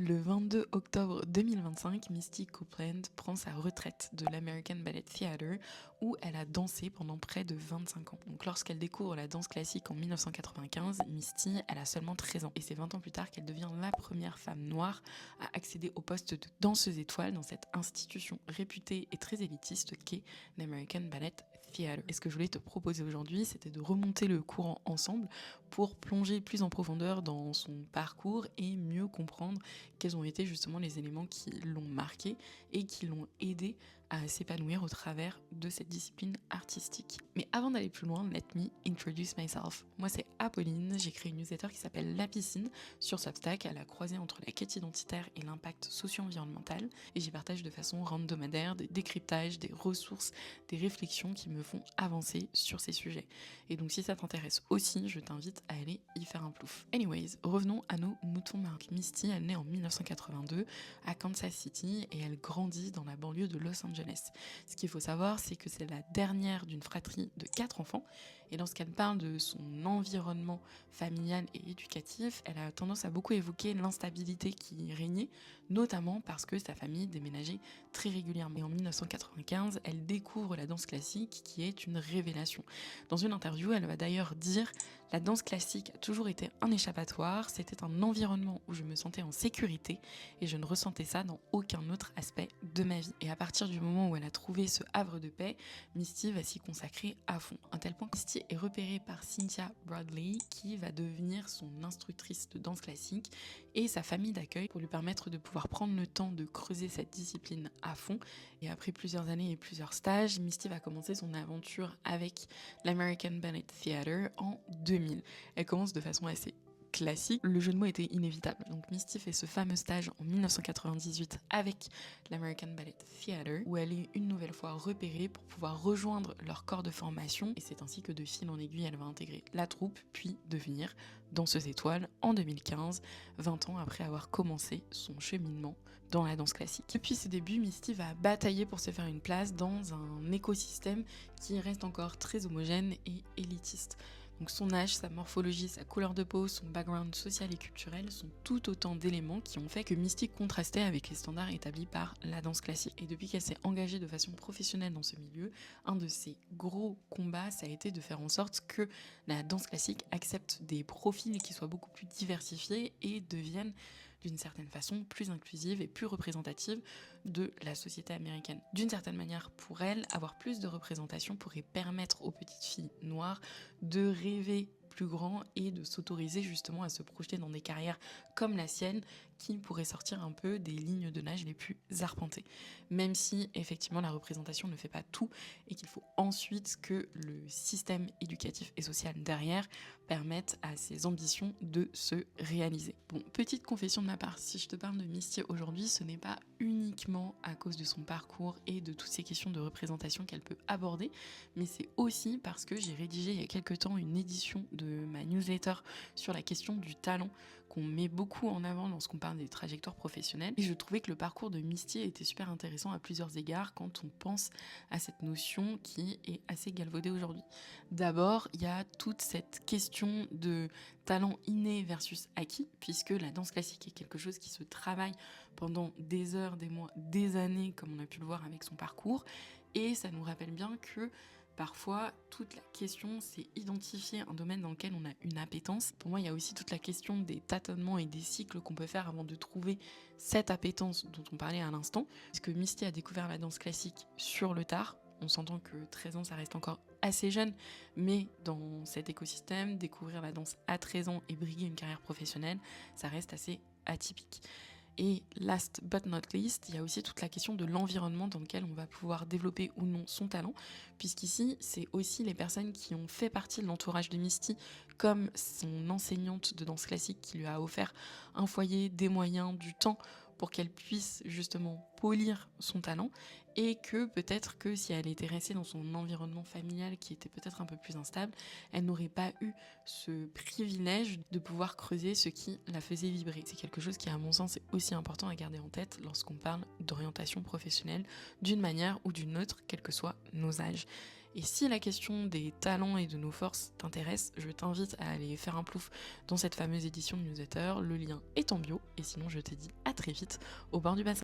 Le 22 octobre 2025, Misty Copeland prend sa retraite de l'American Ballet Theatre où elle a dansé pendant près de 25 ans. Donc lorsqu'elle découvre la danse classique en 1995, Misty, elle a seulement 13 ans. Et c'est 20 ans plus tard qu'elle devient la première femme noire à accéder au poste de danseuse étoile dans cette institution réputée et très élitiste qu'est l'American Ballet Theatre. Et ce que je voulais te proposer aujourd'hui, c'était de remonter le courant ensemble pour plonger plus en profondeur dans son parcours et mieux comprendre quels ont été justement les éléments qui l'ont marqué et qui l'ont aidé à s'épanouir au travers de cette discipline artistique. Mais avant d'aller plus loin, let me introduce myself. Moi c'est Apolline, j'ai créé une newsletter qui s'appelle La Piscine sur Substack à la croisée entre la quête identitaire et l'impact socio-environnemental et j'y partage de façon hebdomadaire des décryptages, des ressources, des réflexions qui me font avancer sur ces sujets. Et donc si ça t'intéresse aussi, je t'invite à aller y faire un plouf. Anyways, revenons à nos moutons marqués. Misty, elle naît en 1982 à Kansas City et elle grandit dans la banlieue de Los Angeles. Ce qu'il faut savoir, c'est que c'est la dernière d'une fratrie de 4 enfants et lorsqu'elle parle de son environnement familial et éducatif, elle a tendance à beaucoup évoquer l'instabilité qui régnait, notamment parce que sa famille déménageait très régulièrement. Et en 1995, elle découvre la danse classique qui est une révélation. Dans une interview, elle va d'ailleurs dire « La danse classique a toujours été un échappatoire, c'était un environnement où je me sentais en sécurité et je ne ressentais ça dans aucun autre aspect de ma vie. » Et à partir du moment où elle a trouvé ce havre de paix, Misty va s'y consacrer à fond. Un tel point que Misty est repérée par Cynthia Bradley qui va devenir son instructrice de danse classique et sa famille d'accueil pour lui permettre de pouvoir prendre le temps de creuser cette discipline à fond. Et après plusieurs années et plusieurs stages, Misty va commencer son aventure avec l'American Ballet Theatre en 2000. Elle commence de façon assez classique, le jeu de mots était inévitable. Donc Misty fait ce fameux stage en 1998 avec l'American Ballet Theatre où elle est une nouvelle fois repérée pour pouvoir rejoindre leur corps de formation et c'est ainsi que de fil en aiguille elle va intégrer la troupe puis devenir danseuse étoile en 2015, 20 ans après avoir commencé son cheminement dans la danse classique. Depuis ses débuts, Misty va batailler pour se faire une place dans un écosystème qui reste encore très homogène et élitiste. Donc son âge, sa morphologie, sa couleur de peau, son background social et culturel sont tout autant d'éléments qui ont fait que Misty contrastait avec les standards établis par la danse classique. Et depuis qu'elle s'est engagée de façon professionnelle dans ce milieu, un de ses gros combats, ça a été de faire en sorte que la danse classique accepte des profils qui soient beaucoup plus diversifiés et deviennent d'une certaine façon plus inclusive et plus représentative de la société américaine. D'une certaine manière, pour elle, avoir plus de représentation pourrait permettre aux petites filles noires de rêver plus grand et de s'autoriser justement à se projeter dans des carrières comme la sienne qui pourraient sortir un peu des lignes de nage les plus arpentées. Même si effectivement la représentation ne fait pas tout et qu'il faut ensuite que le système éducatif et social derrière permette à ces ambitions de se réaliser. Bon, petite confession de ma part, si je te parle de Misty aujourd'hui, ce n'est pas uniquement à cause de son parcours et de toutes ces questions de représentation qu'elle peut aborder, mais c'est aussi parce que j'ai rédigé il y a quelques temps une édition de ma newsletter sur la question du talent qu'on met beaucoup en avant lorsqu'on parle des trajectoires professionnelles. Et je trouvais que le parcours de Misty était super intéressant à plusieurs égards quand on pense à cette notion qui est assez galvaudée aujourd'hui. D'abord, il y a toute cette question de talent inné versus acquis, puisque la danse classique est quelque chose qui se travaille pendant des heures, des mois, des années, comme on a pu le voir avec son parcours. Et ça nous rappelle bien que parfois, toute la question, c'est identifier un domaine dans lequel on a une appétence. Pour moi, il y a aussi toute la question des tâtonnements et des cycles qu'on peut faire avant de trouver cette appétence dont on parlait à l'instant. Parce que Misty a découvert la danse classique sur le tard. On s'entend que 13 ans, ça reste encore assez jeune, mais dans cet écosystème, découvrir la danse à 13 ans et briguer une carrière professionnelle, ça reste assez atypique. Et last but not least, il y a aussi toute la question de l'environnement dans lequel on va pouvoir développer ou non son talent, puisqu'ici, c'est aussi les personnes qui ont fait partie de l'entourage de Misty, comme son enseignante de danse classique qui lui a offert un foyer, des moyens, du temps pour qu'elle puisse justement polir son talent et que peut-être que si elle était restée dans son environnement familial qui était peut-être un peu plus instable, elle n'aurait pas eu ce privilège de pouvoir creuser ce qui la faisait vibrer. C'est quelque chose qui à mon sens est aussi important à garder en tête lorsqu'on parle d'orientation professionnelle d'une manière ou d'une autre, quels que soient nos âges. Et si la question des talents et de nos forces t'intéresse, je t'invite à aller faire un plouf dans cette fameuse édition de newsletter. Le lien est en bio. Et sinon, je te dis à très vite au bord du bassin.